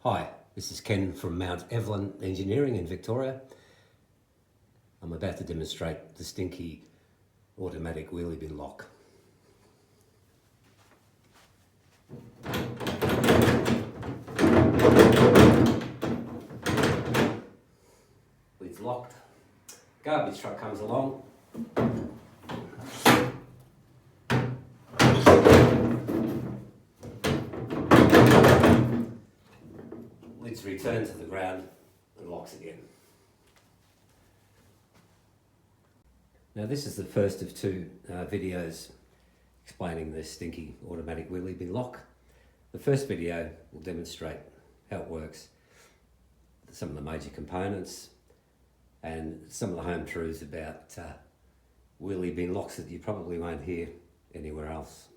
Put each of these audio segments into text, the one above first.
Hi, this is Ken from Mount Evelyn Engineering in Victoria. I'm about to demonstrate the STINKY automatic wheelie bin lock. Lid's locked. Garbage truck comes along. Lid's returned to the ground and locks again. Now this is the first of two videos explaining the STINKY automatic wheelie bin lock. The first video will demonstrate how it works, some of the major components and some of the home truths about wheelie bin locks that you probably won't hear anywhere else.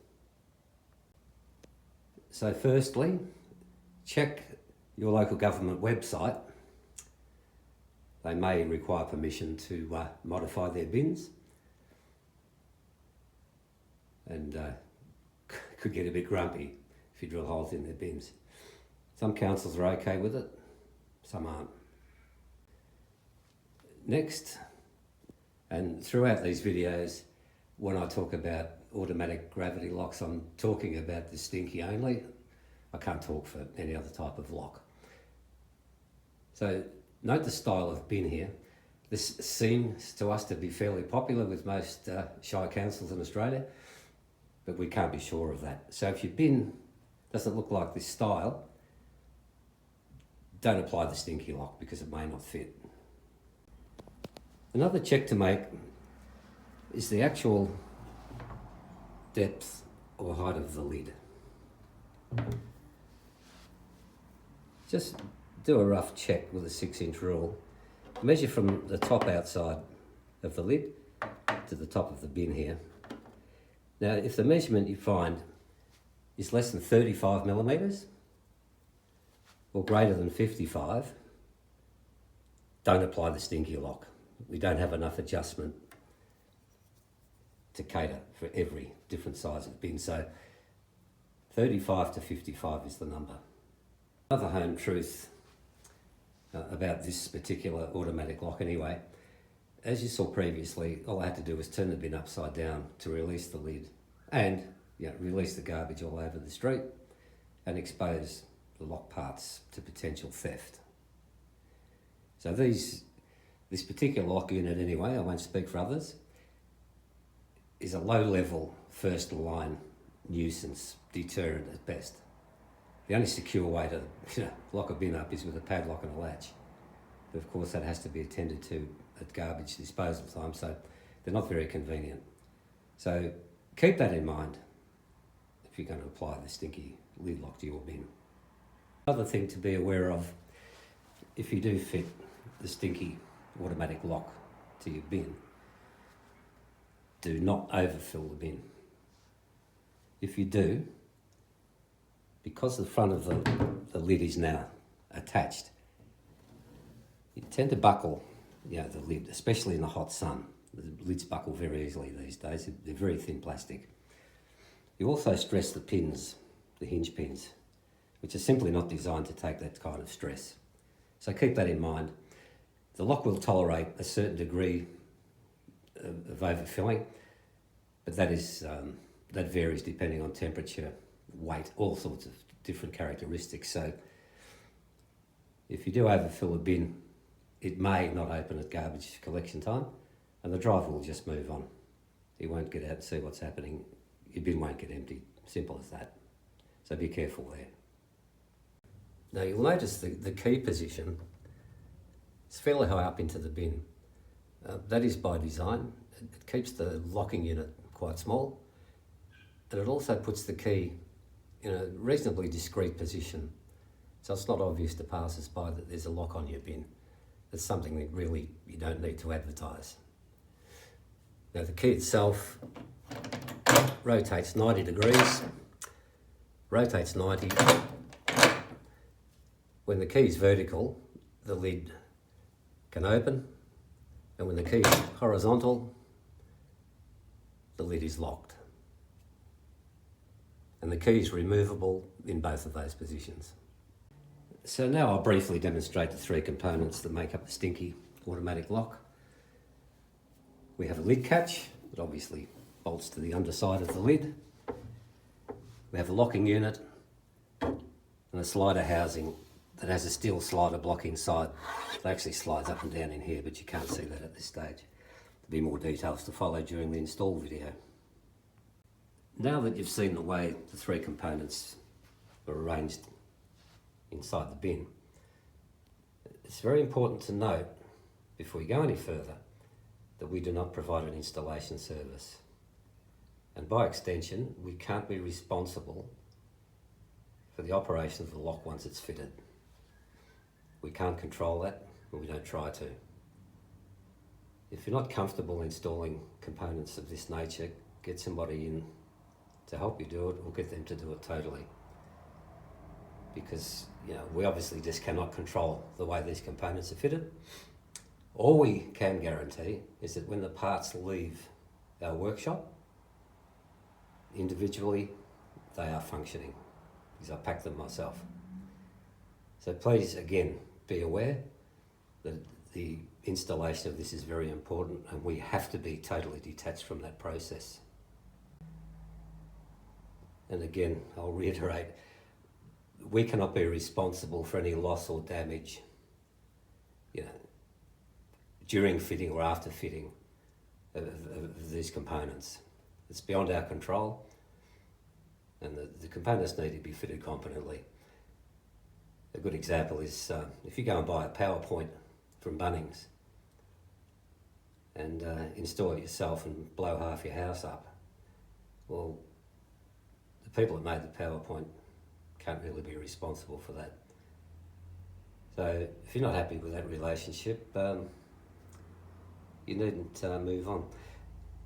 So firstly, check your local government website. They may require permission to modify their bins and could get a bit grumpy if you drill holes in their bins. Some councils are okay with it, some aren't. Next, and throughout these videos, when I talk about automatic gravity locks, I'm talking about the STINKY only. I can't talk for any other type of lock. So note the style of bin here. This seems to us to be fairly popular with most shire councils in Australia, but we can't be sure of that. So if your bin doesn't look like this style, don't apply the STINKY lock because it may not fit. Another check to make is the actual depth or height of the lid. Just do a rough check with a 6-inch rule. Measure from the top outside of the lid to the top of the bin here. Now, if the measurement you find is less than 35 millimeters or greater than 55, don't apply the STINKY lock. We don't have enough adjustment to cater for every different size of bin. So 35 to 55 is the number. Another home truth about this particular automatic lock anyway, as you saw previously, all I had to do was turn the bin upside down to release the lid and release the garbage all over the street and expose the lock parts to potential theft. So this particular lock unit anyway, I won't speak for others, is a low-level first line nuisance deterrent at best. The only secure way to lock a bin up is with a padlock and a latch. But of course that has to be attended to at garbage disposal time, so they're not very convenient. So keep that in mind if you're going to apply the STINKY lid lock to your bin. Another thing to be aware of, if you do fit the STINKY automatic lock to your bin, do not overfill the bin. If you do, because the front of the lid is now attached, you tend to buckle the lid, especially in the hot sun. The lids buckle very easily these days. They're very thin plastic. You also stress the pins, the hinge pins, which are simply not designed to take that kind of stress. So keep that in mind. The lock will tolerate a certain degree of overfilling, but that varies depending on temperature, weight, all sorts of different characteristics. So if you do overfill a bin, it may not open at garbage collection time and the driver will just move on. He won't get out and see what's happening. Your bin won't get emptied, simple as that. So be careful there. Now you'll notice the key position is fairly high up into the bin. That is by design. It keeps the locking unit quite small, and it also puts the key in a reasonably discreet position, so it's not obvious to passers-by that there's a lock on your bin. It's something that really you don't need to advertise. Now the key itself rotates 90 degrees, rotates 90. When the key is vertical, the lid can open, and when the key is horizontal, the lid is locked. And the key is removable in both of those positions. So now I'll briefly demonstrate the three components that make up the STINKY automatic lock. We have a lid catch that obviously bolts to the underside of the lid. We have a locking unit and a slider housing that has a steel slider block inside. It actually slides up and down in here, but you can't see that at this stage. There'll be more details to follow during the install video. Now that you've seen the way the three components are arranged inside the bin, it's very important to note, before we go any further, that we do not provide an installation service. And by extension, we can't be responsible for the operation of the lock once it's fitted. We can't control that, and we don't try to. If you're not comfortable installing components of this nature, get somebody in to help you do it, or get them to do it totally. Because, you know, we obviously just cannot control the way these components are fitted. All we can guarantee is that when the parts leave our workshop, individually, they are functioning, because I pack them myself. So please, again, be aware that the installation of this is very important, and we have to be totally detached from that process. And again, I'll reiterate, we cannot be responsible for any loss or damage, you know, during fitting or after fitting of these components. It's beyond our control, and the components need to be fitted competently. A good example is if you go and buy a PowerPoint from Bunnings and install it yourself and blow half your house up, well, the people that made the PowerPoint can't really be responsible for that. So if you're not happy with that relationship, you needn't move on.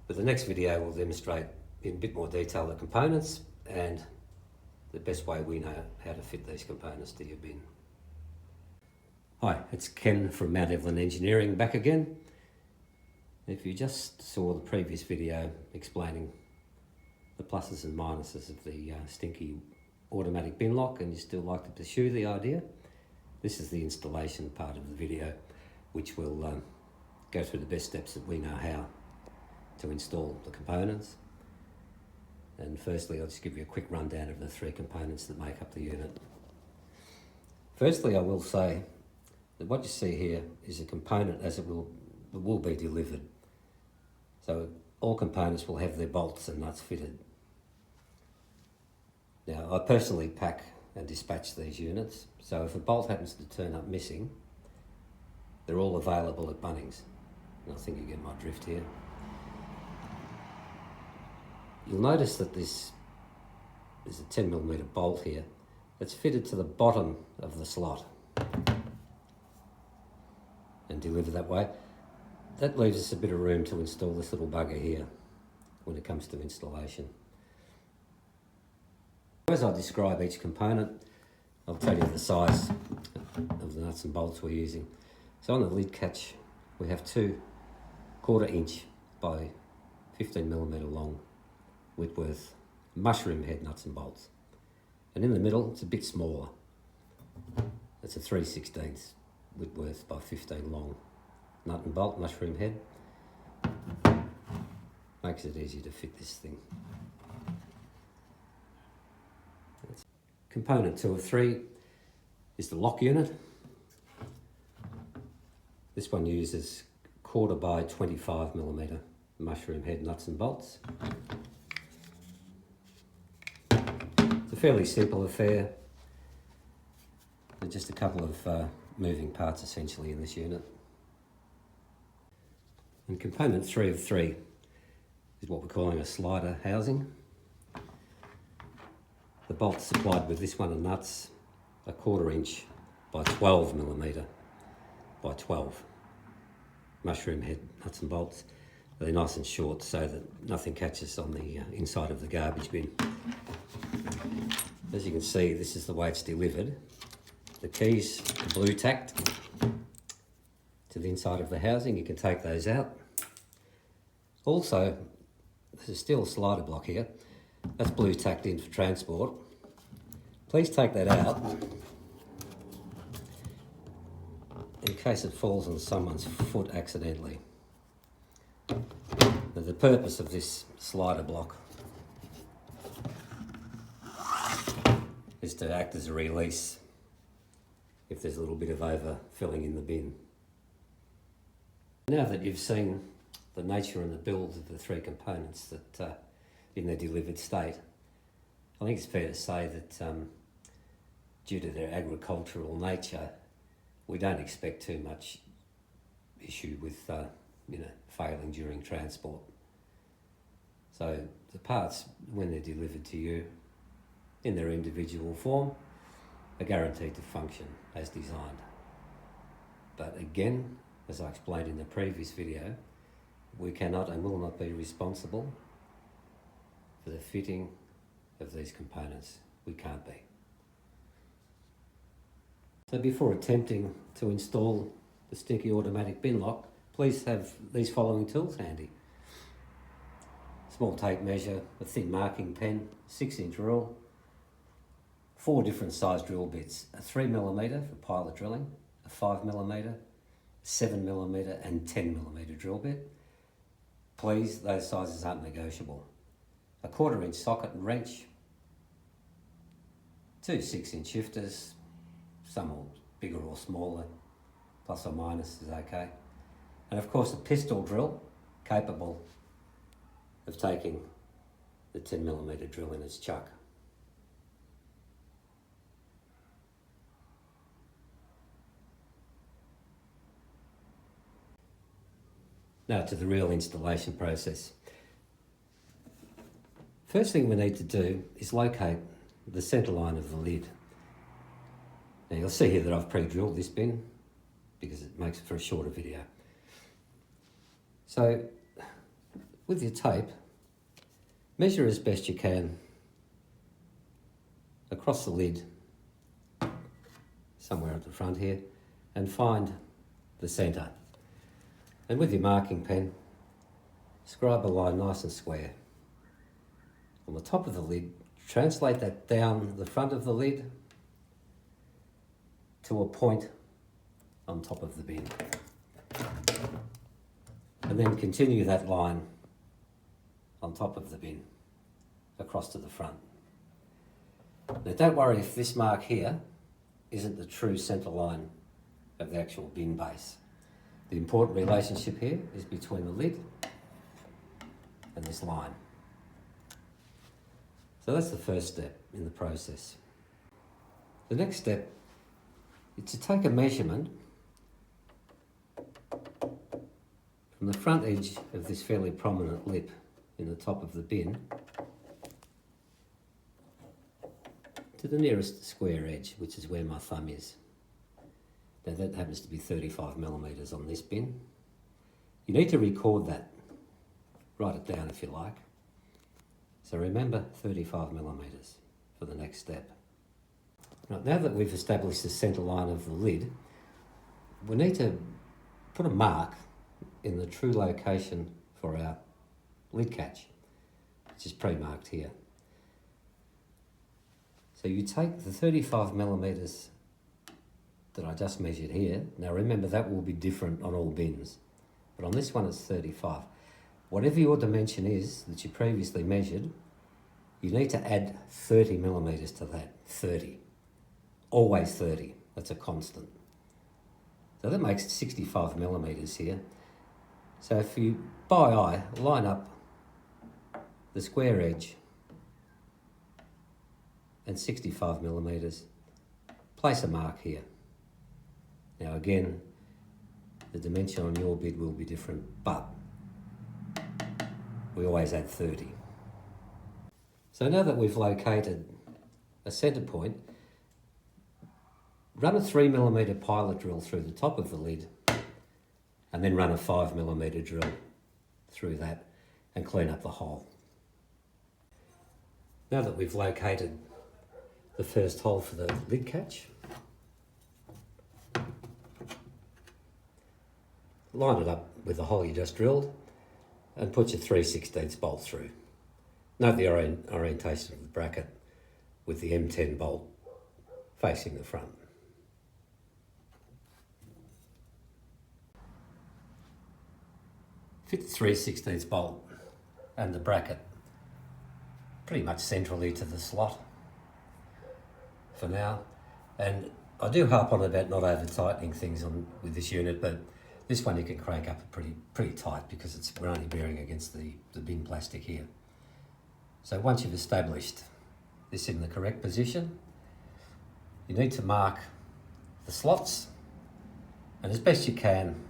But the next video will demonstrate in a bit more detail the components and the best way we know how to fit these components to your bin. Hi, it's Ken from Mount Evelyn Engineering back again. If you just saw the previous video explaining the pluses and minuses of the STINKY automatic bin lock, and you still like to pursue the idea, this is the installation part of the video, which will go through the best steps that we know how to install the components. And firstly, I'll just give you a quick rundown of the three components that make up the unit. Firstly, I will say that what you see here is a component as it will be delivered. So all components will have their bolts and nuts fitted. Now, I personally pack and dispatch these units, so if a bolt happens to turn up missing, they're all available at Bunnings. And I think you get my drift here. You'll notice that there's a 10mm bolt here that's fitted to the bottom of the slot and delivered that way. That leaves us a bit of room to install this little bugger here when it comes to installation. As I describe each component, I'll tell you the size of the nuts and bolts we're using. So on the lid catch, we have 2 1/4 inch by 15mm long Whitworth mushroom head nuts and bolts. And in the middle, it's a bit smaller. It's a 3/16 Whitworth by 15 long nut and bolt mushroom head. Makes it easy to fit this thing. Component 2 of 3 is the lock unit. This one uses 1/4 by 25mm mushroom head nuts and bolts. It's a fairly simple affair. There's just a couple of moving parts essentially in this unit. And component 3 of 3 is what we're calling a slider housing. The bolts supplied with this one are nuts, a 1/4 inch by 12mm by 12 mushroom head nuts and bolts. They're nice and short so that nothing catches on the inside of the garbage bin. As you can see, this is the way it's delivered. The keys are blue tacked to the inside of the housing. You can take those out. Also, there's a steel slider block here. That's blue tacked in for transport. Please take that out in case it falls on someone's foot accidentally. Now, the purpose of this slider block is to act as a release if there's a little bit of overfilling in the bin. Now that you've seen the nature and the build of the three components that in their delivered state, I think it's fair to say that due to their agricultural nature, we don't expect too much issue with failing during transport. So the parts, when they're delivered to you in their individual form, are guaranteed to function as designed. But again, as I explained in the previous video, we cannot and will not be responsible for the fitting of these components. We can't be. So before attempting to install the STINKY automatic bin lock, please have these following tools handy. Small tape measure, a thin marking pen, 6-inch rule, 4 different size drill bits, a 3mm for pilot drilling, a 5mm, 7mm and 10mm drill bit. Please, those sizes aren't negotiable. A 1/4-inch socket and wrench, 2 6-inch shifters, some are bigger or smaller, plus or minus is okay. And of course a pistol drill capable of taking the 10mm drill in its chuck. Now to the real installation process. First thing we need to do is locate the centre line of the lid. Now you'll see here that I've pre-drilled this bin because it makes it for a shorter video. So with your tape, measure as best you can across the lid, somewhere at the front here, and find the centre. And with your marking pen, scribe a line nice and square. On the top of the lid, translate that down the front of the lid to a point on top of the bin. And then continue that line on top of the bin across to the front. Now don't worry if this mark here isn't the true centre line of the actual bin base. The important relationship here is between the lid and this line. So that's the first step in the process. The next step is to take a measurement from the front edge of this fairly prominent lip in the top of the bin to the nearest square edge, which is where my thumb is. Now that happens to be 35mm on this bin. You need to record that. Write it down if you like. So remember 35mm for the next step. Right, now that we've established the centre line of the lid, we need to put a mark in the true location for our lid catch, which is pre-marked here. So you take the 35mm that I just measured here. Now remember that will be different on all bins, but on this one it's 35. Whatever your dimension is that you previously measured, you need to add 30mm to that, 30. Always 30, that's a constant. So that makes 65mm here. So if you, by eye, line up the square edge and 65mm, place a mark here. Now again, the dimension on your bid will be different, but we always add 30. So now that we've located a centre point, run a 3mm pilot drill through the top of the lid and then run a 5mm drill through that and clean up the hole. Now that we've located the first hole for the lid catch, line it up with the hole you just drilled and put your 3/16 bolt through. Note the orientation of the bracket with the M10 bolt facing the front. Fit the 3/16 bolt and the bracket pretty much centrally to the slot for now. And I do harp on about not over tightening things with this unit, but this one you can crank up pretty tight because we're only bearing against the bin plastic here. So once you've established this in the correct position, you need to mark the slots, and as best you can,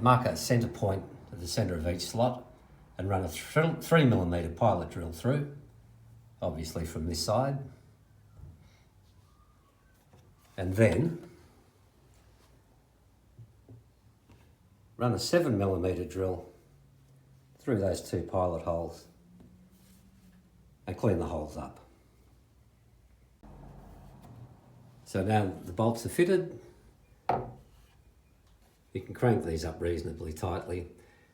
mark a centre point at the centre of each slot and run a 3mm pilot drill through, obviously from this side. And then run a 7mm drill through those two pilot holes and clean the holes up. So now the bolts are fitted, you can crank these up reasonably tightly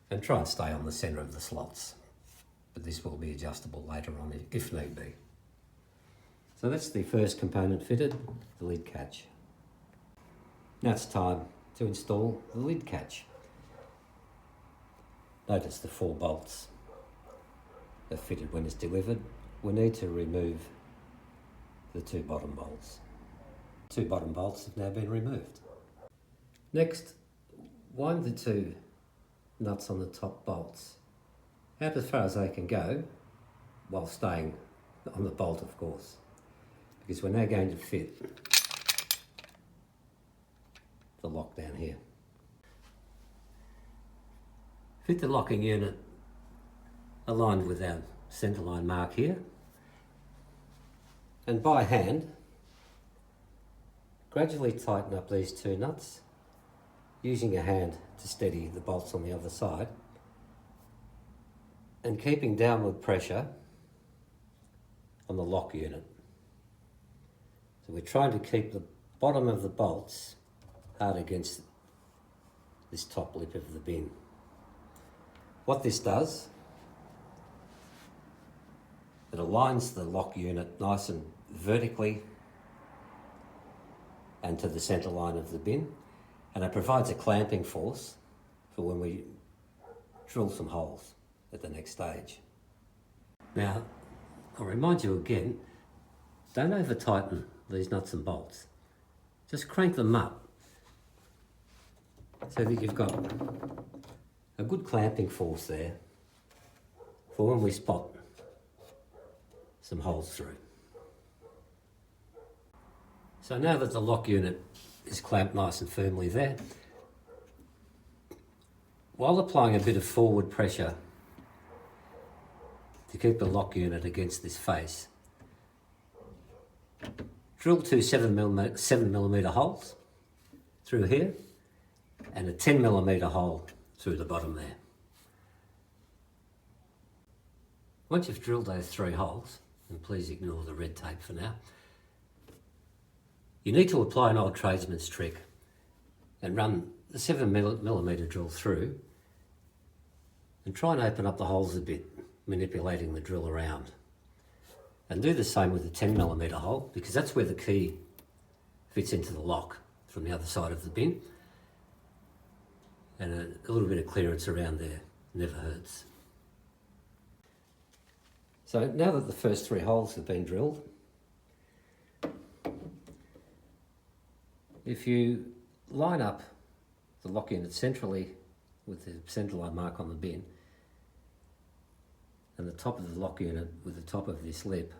and try and stay on the centre of the slots. But this will be adjustable later on if need be. So that's the first component fitted, the lid catch. Now it's time to install the lid catch. Notice the 4 bolts are fitted when it's delivered. We need to remove the 2 bottom bolts. 2 bottom bolts have now been removed. Next, wind the 2 nuts on the top bolts out as far as they can go, while staying on the bolt, of course, because we're now going to fit the lock down here. Fit the locking unit aligned with our centerline mark here, and by hand gradually tighten up these 2 nuts, using a hand to steady the bolts on the other side and keeping downward pressure on the lock unit. So we're trying to keep the bottom of the bolts hard against this top lip of the bin. What this does, it aligns the lock unit nice and vertically and to the centre line of the bin, and it provides a clamping force for when we drill some holes at the next stage. Now, I'll remind you again, don't over tighten these nuts and bolts. Just crank them up so that you've got a good clamping force there for when we spot some holes through. So now that the lock unit is clamped nice and firmly there, while applying a bit of forward pressure to keep the lock unit against this face, drill 2 7mm holes through here and a 10mm hole through the bottom there. Once you've drilled those 3 holes, and please ignore the red tape for now, you need to apply an old tradesman's trick and run the 7mm drill through and try and open up the holes a bit, manipulating the drill around. And do the same with the 10mm hole, because that's where the key fits into the lock from the other side of the bin. And a little bit of clearance around there never hurts. So now that the first 3 holes have been drilled, if you line up the lock unit centrally with the centerline mark on the bin and the top of the lock unit with the top of this lip,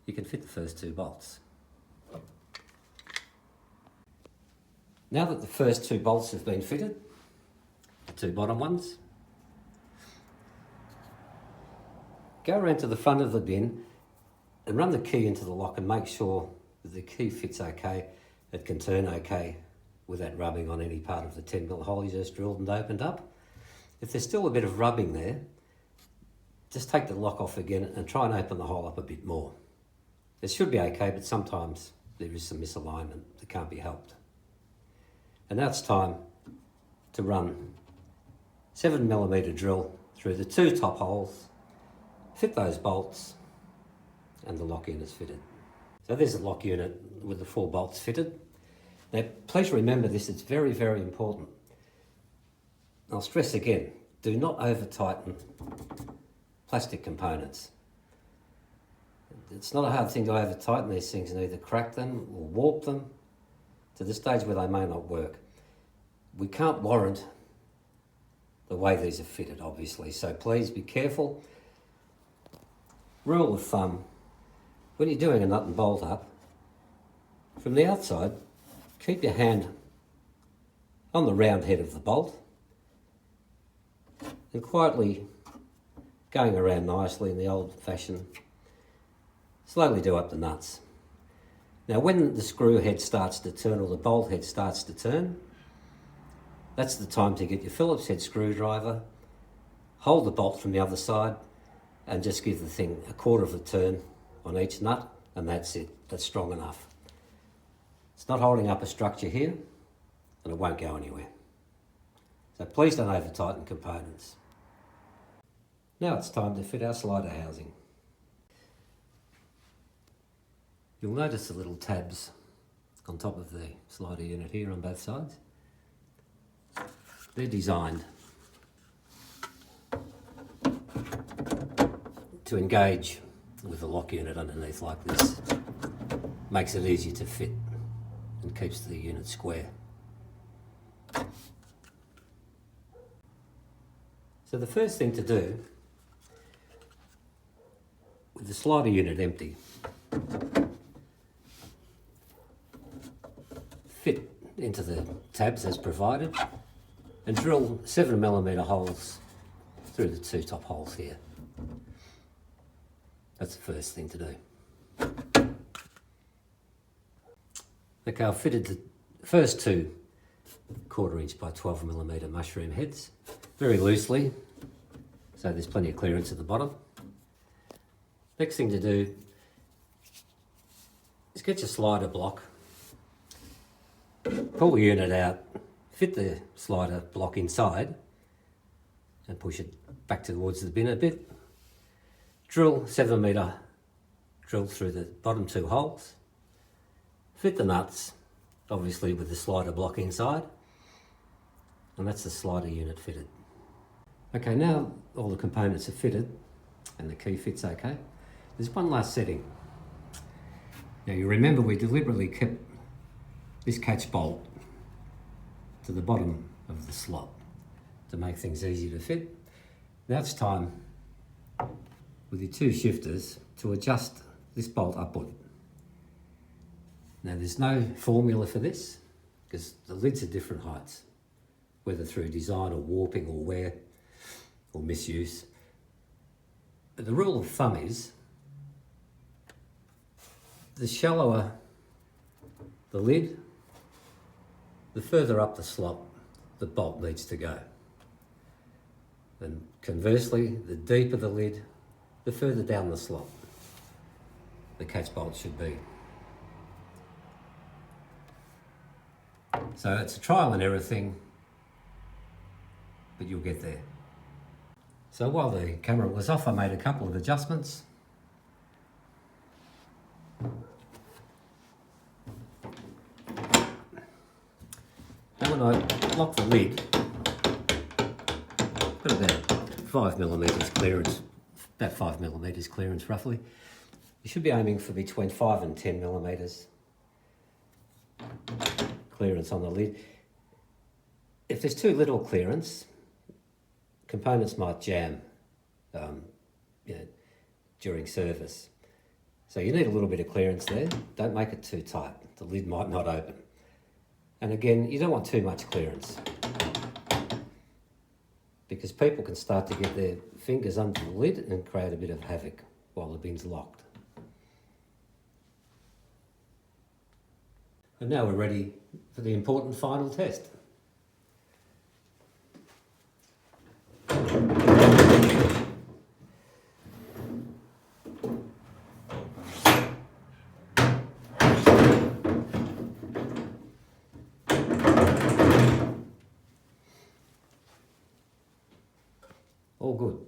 you can fit the first 2 bolts. Now that the first 2 bolts have been fitted, the 2 bottom ones, go around to the front of the bin and run the key into the lock and make sure that the key fits okay. It can turn okay without rubbing on any part of the 10mm hole you just drilled and opened up. If there's still a bit of rubbing there, just take the lock off again and try and open the hole up a bit more. It should be okay, but sometimes there is some misalignment that can't be helped. And now it's time to run 7mm drill through the 2 top holes, fit those bolts, and the lock unit's fitted. So there's the lock unit with the 4 bolts fitted. Now, please remember this, it's very, very important. I'll stress again, do not over tighten plastic components. It's not a hard thing to over tighten these things and either crack them or warp them to the stage where they may not work. We can't warrant the way these are fitted, obviously, so please be careful. Rule of thumb, when you're doing a nut and bolt up, from the outside, keep your hand on the round head of the bolt and quietly going around nicely in the old fashioned, slowly do up the nuts. Now when the screw head starts to turn or the bolt head starts to turn, that's the time to get your Phillips head screwdriver, hold the bolt from the other side and just give the thing a quarter of a turn on each nut, and that's it. That's strong enough. It's not holding up a structure here and it won't go anywhere. So please don't over tighten components. Now it's time to fit our slider housing. You'll notice the little tabs on top of the slider unit here on both sides. They're designed to engage with the lock unit underneath like this. Makes it easier to fit and keeps the unit square. So the first thing to do, with the slider unit empty, fit into the tabs as provided and drill 7mm holes through the two top holes here. That's the first thing to do. Okay, I've fitted the first two 1/4 inch by 12mm mushroom heads very loosely, so there's plenty of clearance at the bottom. Next thing to do is get your slider block, pull the unit out, fit the slider block inside and push it back towards the bin a bit. Drill 7mm drill through the bottom two holes. Fit the nuts, obviously with the slider block inside, and that's the slider unit fitted. Okay, now all the components are fitted and the key fits okay. There's one last setting. Now you remember we deliberately kept this catch bolt to the bottom of the slot to make things easy to fit. Now it's time with your two shifters to adjust this bolt upward. Now there's no formula for this because the lids are different heights, whether through design or warping or wear or misuse. But the rule of thumb is the shallower the lid, the further up the slot the bolt needs to go. And conversely, the deeper the lid, the further down the slot the catch bolt should be. So it's a trial and error thing, but you'll get there. So while the camera was off, I made a couple of adjustments. And when I lock the lid, got about 5mm clearance, about 5mm clearance roughly. You should be aiming for between 5 and 10mm clearance on the lid. If there's too little clearance, components might jam during service. So you need a little bit of clearance there. Don't make it too tight. The lid might not open. And again, you don't want too much clearance because people can start to get their fingers under the lid and create a bit of havoc while the bin's locked. And now we're ready for the important final test. All good.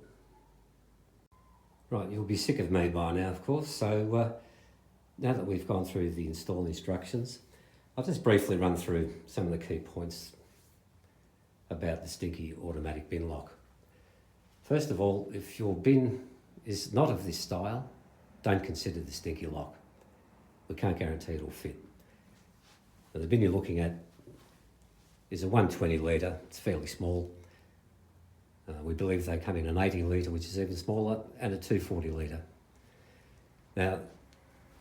Right, you'll be sick of me by now, of course, so now that we've gone through the install instructions, I'll just briefly run through some of the key points about the STINKY automatic bin lock. First of all, if your bin is not of this style, don't consider the STINKY lock. We can't guarantee it'll fit. Now, the bin you're looking at is a 120 litre, it's fairly small. We believe they come in an 80 litre, which is even smaller, and a 240 litre. Now,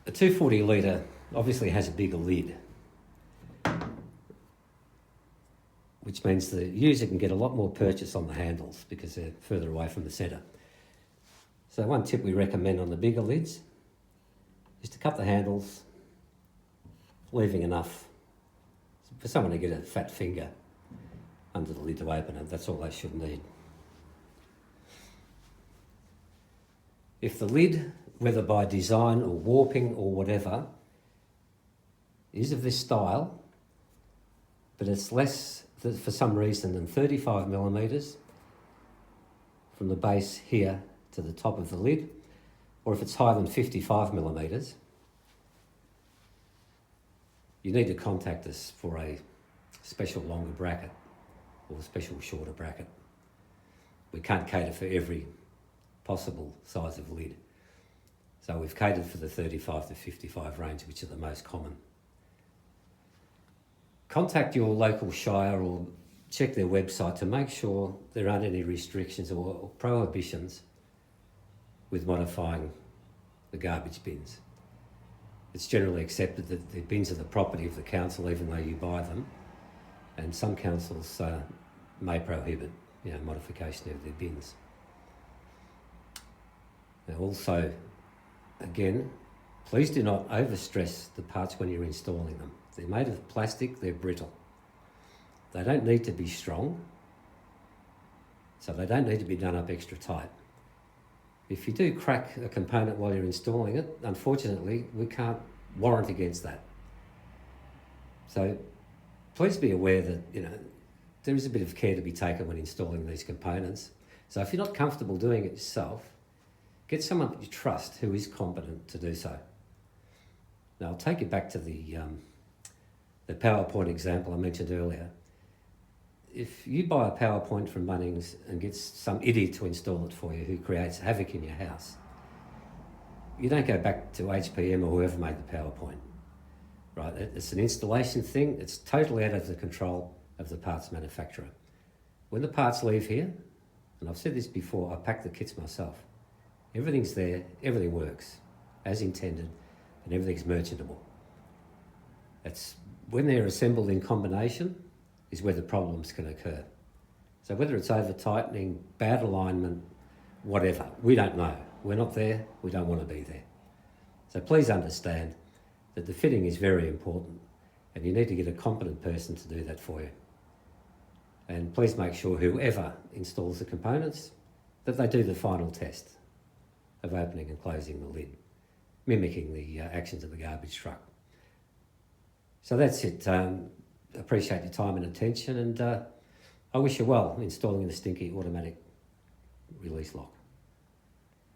a 240 litre obviously has a bigger lid, which means the user can get a lot more purchase on the handles because they're further away from the centre. So one tip we recommend on the bigger lids is to cut the handles, leaving enough for someone to get a fat finger under the lid to open it. That's all they should need. If the lid, whether by design or warping or whatever, is of this style, but it's less, for some reason, than 35 millimetres from the base here to the top of the lid, or if it's higher than 55 millimetres, you need to contact us for a special longer bracket or a special shorter bracket. We can't cater for every possible size of lid. So we've catered for the 35 to 55 range, which are the most common. Contact your local shire or check their website to make sure there aren't any restrictions or prohibitions with modifying the garbage bins. It's generally accepted that the bins are the property of the council, even though you buy them, and some councils may prohibit modification of their bins. Now also, again, please do not overstress the parts when you're installing them. They're made of plastic, they're brittle. They don't need to be strong, so they don't need to be done up extra tight. If you do crack a component while you're installing it, unfortunately, we can't warrant against that. So please be aware that there is a bit of care to be taken when installing these components. So if you're not comfortable doing it yourself, get someone that you trust who is competent to do so. Now I'll take you back to the PowerPoint example I mentioned earlier. If you buy a PowerPoint from Bunnings and get some idiot to install it for you who creates havoc in your house, you don't go back to HPM or whoever made the PowerPoint, right? It's an installation thing. It's totally out of the control of the parts manufacturer. When the parts leave here, and I've said this before, I pack the kits myself. Everything's there, everything works as intended, and everything's merchantable. It's when they're assembled in combination is where the problems can occur. So whether it's over tightening, bad alignment, whatever, we don't know. We're not there, we don't want to be there. So please understand that the fitting is very important and you need to get a competent person to do that for you. And please make sure whoever installs the components, that they do the final test of opening and closing the lid, mimicking the actions of the garbage truck. So that's it. Appreciate your time and attention, and I wish you well installing the STINKY automatic release lock.